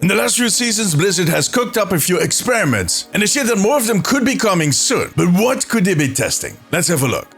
In the last few seasons, Blizzard has cooked up a few experiments, and they said that more of them could be coming soon. But what could they be testing? Let's have a look.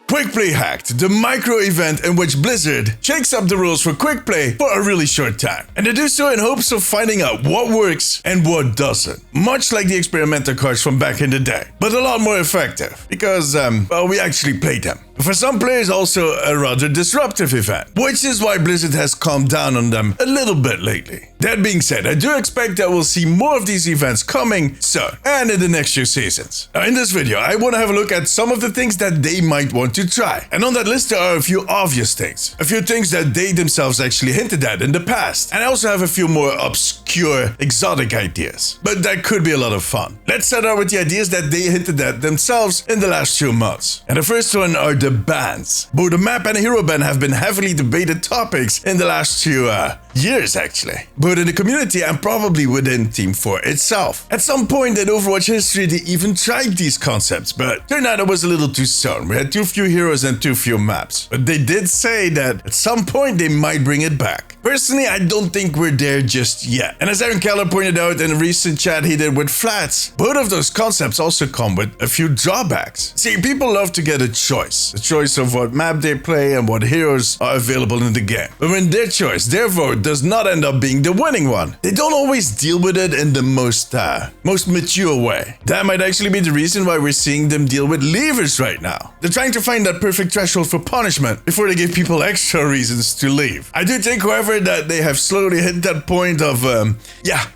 Quick Play Hacked, the micro event in which Blizzard shakes up the rules for quick play for a really short time. And they do so in hopes of finding out what works and what doesn't. Much like the experimental cards from back in the day, but a lot more effective because, well, we actually played them. For some players, also a rather disruptive event, which is why Blizzard has calmed down on them a little bit lately. That being said, I do expect that we'll see more of these events coming soon and in the next few seasons. Now, in this video, I want to have a look at some of the things that they might want to try. And on that list, there are a few obvious things. A few things that they themselves actually hinted at in the past. And I also have a few more obscure, exotic ideas. But that could be a lot of fun. Let's start out with the ideas that they hinted at themselves in the last few months. And the first one are the bans. Both the map and the hero ban have been heavily debated topics in the last few years, actually. Both in the community and probably within Team 4 itself. At some point in Overwatch history, they even tried these concepts, but turned out it was a little too soon. We had too few heroes and too few maps. But they did say that at some point they might bring it back. Personally, I don't think we're there just yet. And as Aaron Keller pointed out in a recent chat he did with Flats, both of those concepts also come with a few drawbacks. See, people love to get a choice. A choice of what map they play and what heroes are available in the game. But when their choice, their vote, does not end up being the winning one, they don't always deal with it in the most mature way. That might actually be the reason why we're seeing them deal with leavers right now. They're trying to find that perfect threshold for punishment before they give people extra reasons to leave. I do think, however, that they have slowly hit that point of,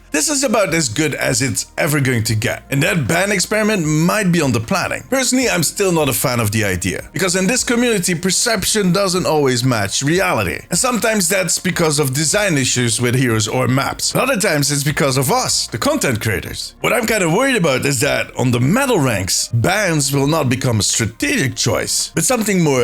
this is about as good as it's ever going to get. And that ban experiment might be on the planning. Personally, I'm still not a fan of the idea. Because in this community, perception doesn't always match reality. And sometimes that's because of design issues with heroes or maps. Other times it's because of us, the content creators. What I'm kind of worried about is that on the medal ranks, bans will not become a strategic choice, but something more,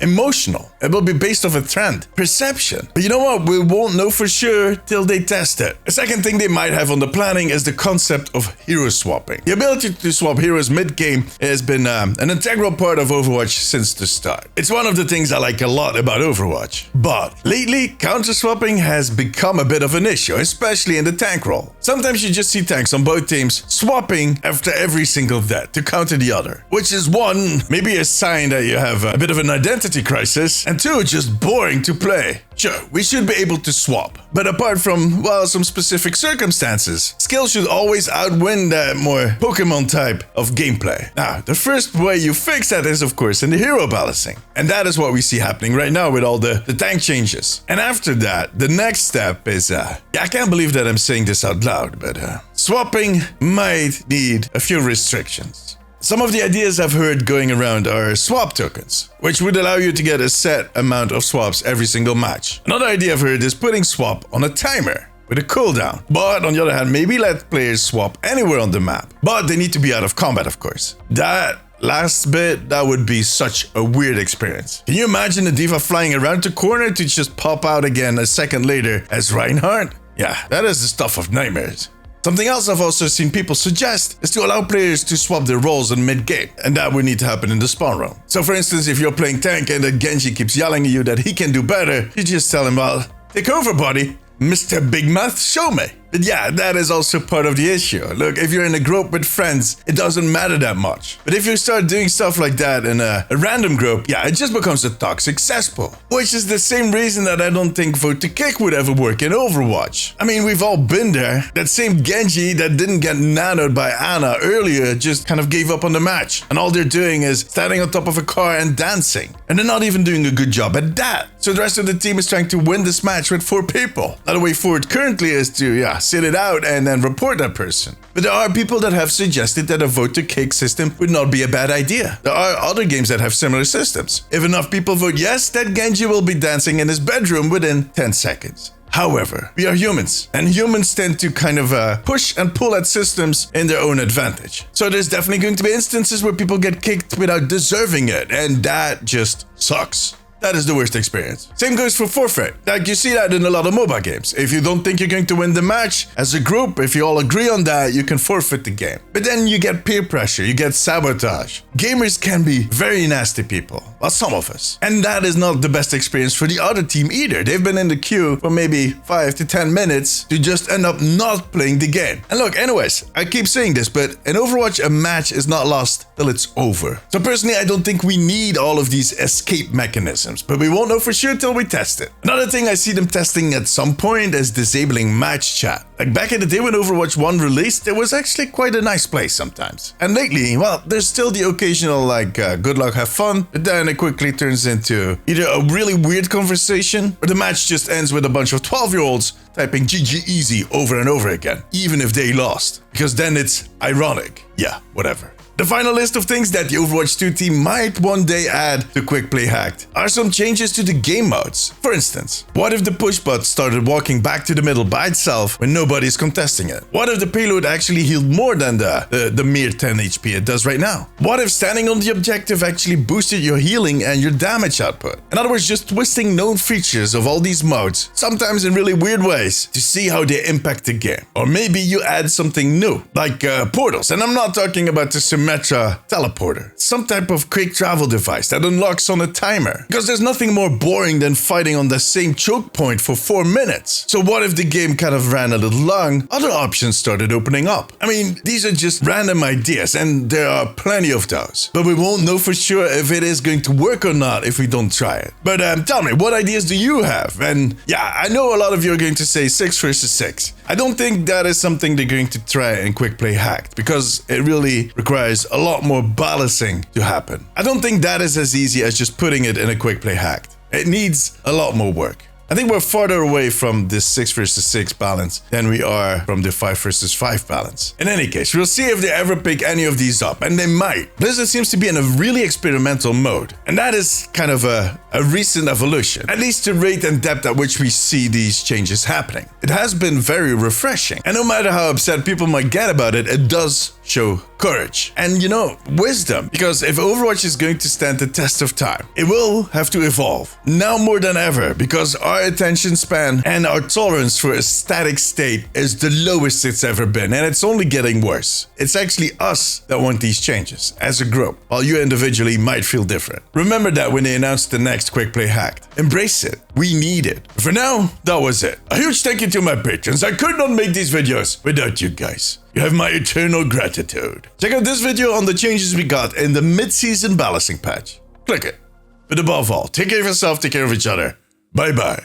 emotional. It will be based off a trend, perception. But you know what? We won't know for sure till they test it. A second thing they might have on the planning is the concept of hero swapping. The ability to swap heroes mid-game has been an integral part of Overwatch since the start. It's one of the things I like a lot about Overwatch. But lately, counter-swapping has become a bit of an issue, especially in the tank role. Sometimes you just see tanks on both teams swapping after every single death to counter the other, which is one, maybe a sign that you have a bit of an identity crisis, and two, just boring to play. Sure, we should be able to swap, but apart from, well, some specific circumstances, skill should always outwin that more Pokemon type of gameplay. Now, the first way you fix that is, of course, in the hero balancing, and that is what we see happening right now with all the tank changes. And after that, the next step is, I can't believe that I'm saying this out loud, but swapping might need a few restrictions. Some of the ideas I've heard going around are swap tokens, which would allow you to get a set amount of swaps every single match. Another idea I've heard is putting swap on a timer with a cooldown. But on the other hand, maybe let players swap anywhere on the map. But they need to be out of combat, of course. That last bit, that would be such a weird experience. Can you imagine a diva flying around the corner to just pop out again a second later as Reinhardt? Yeah, that is the stuff of nightmares. Something else I've also seen people suggest is to allow players to swap their roles in mid-game, and that would need to happen in the spawn room. So for instance, if you're playing tank and the Genji keeps yelling at you that he can do better, you just tell him, well, take over, buddy. Mr. Big Mouth, show me. But yeah, that is also part of the issue. Look, if you're in a group with friends, it doesn't matter that much. But if you start doing stuff like that in a random group, yeah, it just becomes a toxic cesspool. Which is the same reason that I don't think vote to kick would ever work in Overwatch. I mean, we've all been there. That same Genji that didn't get nanoed by Ana earlier just kind of gave up on the match. And all they're doing is standing on top of a car and dancing. And they're not even doing a good job at that. So the rest of the team is trying to win this match with 4 people. Now the way forward currently is to, sit it out and then report that person. But there are people that have suggested that a vote to kick system would not be a bad idea. There are other games that have similar systems. If enough people vote yes, that Genji will be dancing in his bedroom within 10 seconds. However, we are humans, and humans tend to kind of push and pull at systems in their own advantage. So there's definitely going to be instances where people get kicked without deserving it, and that just sucks. that is the worst experience. Same goes for forfeit. Like, you see that in a lot of mobile games. If you don't think you're going to win the match, as a group, if you all agree on that, you can forfeit the game. But then you get peer pressure, you get sabotage. Gamers can be very nasty people. Well, some of us. And that is not the best experience for the other team either. They've been in the queue for maybe 5 to 10 minutes to just end up not playing the game. And look, anyways, I keep saying this, but in Overwatch, a match is not lost till it's over. So personally, I don't think we need all of these escape mechanisms, but we won't know for sure till we test it. Another thing I see them testing at some point is disabling match chat. Like back in the day when Overwatch 1 released, it was actually quite a nice place sometimes. And lately, well, there's still the occasional good luck, have fun, but then it quickly turns into either a really weird conversation or the match just ends with a bunch of 12-year-olds typing GG easy over and over again, even if they lost. Because then it's ironic. Yeah, whatever. The final list of things that the Overwatch 2 team might one day add to Quick Play Hacked are some changes to the game modes. For instance, what if the push bot started walking back to the middle by itself when nobody's contesting it? What if the payload actually healed more than the mere 10 HP it does right now? What if standing on the objective actually boosted your healing and your damage output? In other words, just twisting known features of all these modes, sometimes in really weird ways, to see how they impact the game. Or maybe you add something new, like portals, and I'm not talking about the Symmetra teleporter, some type of quick travel device that unlocks on a timer. Because there's nothing more boring than fighting on the same choke point for 4 minutes. So what if the game kind of ran a little long? Other options started opening up. I mean, these are just random ideas, and there are plenty of those. But we won't know for sure if it is going to work or not if we don't try it. But tell me, what ideas do you have? And yeah, I know a lot of you are going to say 6 versus 6. I don't think that is something they're going to try in Quick Play Hacked, because it really requires a lot more balancing to happen. I don't think that is as easy as just putting it in a Quick Play Hacked. It needs a lot more work. I think we're farther away from this 6 versus 6 balance than we are from the 5 versus 5 balance. In any case, we'll see if they ever pick any of these up, and they might. Blizzard seems to be in a really experimental mode, and that is kind of a recent evolution, at least the rate and depth at which we see these changes happening. It has been very refreshing, and no matter how upset people might get about it, it does show courage and, you know, wisdom. Because if Overwatch is going to stand the test of time, it will have to evolve now more than ever, because our attention span and our tolerance for a static state is the lowest it's ever been, and it's only getting worse. It's actually us that want these changes as a group, while you individually might feel different. Remember that when they announce the next Quick Play Hacked. Embrace it. We need it. For now, that was it. A huge thank you to my patrons. I could not make these videos without you guys. You have my eternal gratitude. Check out this video on the changes we got in the mid-season balancing patch. Click it. But above all, take care of yourself, take care of each other. Bye bye.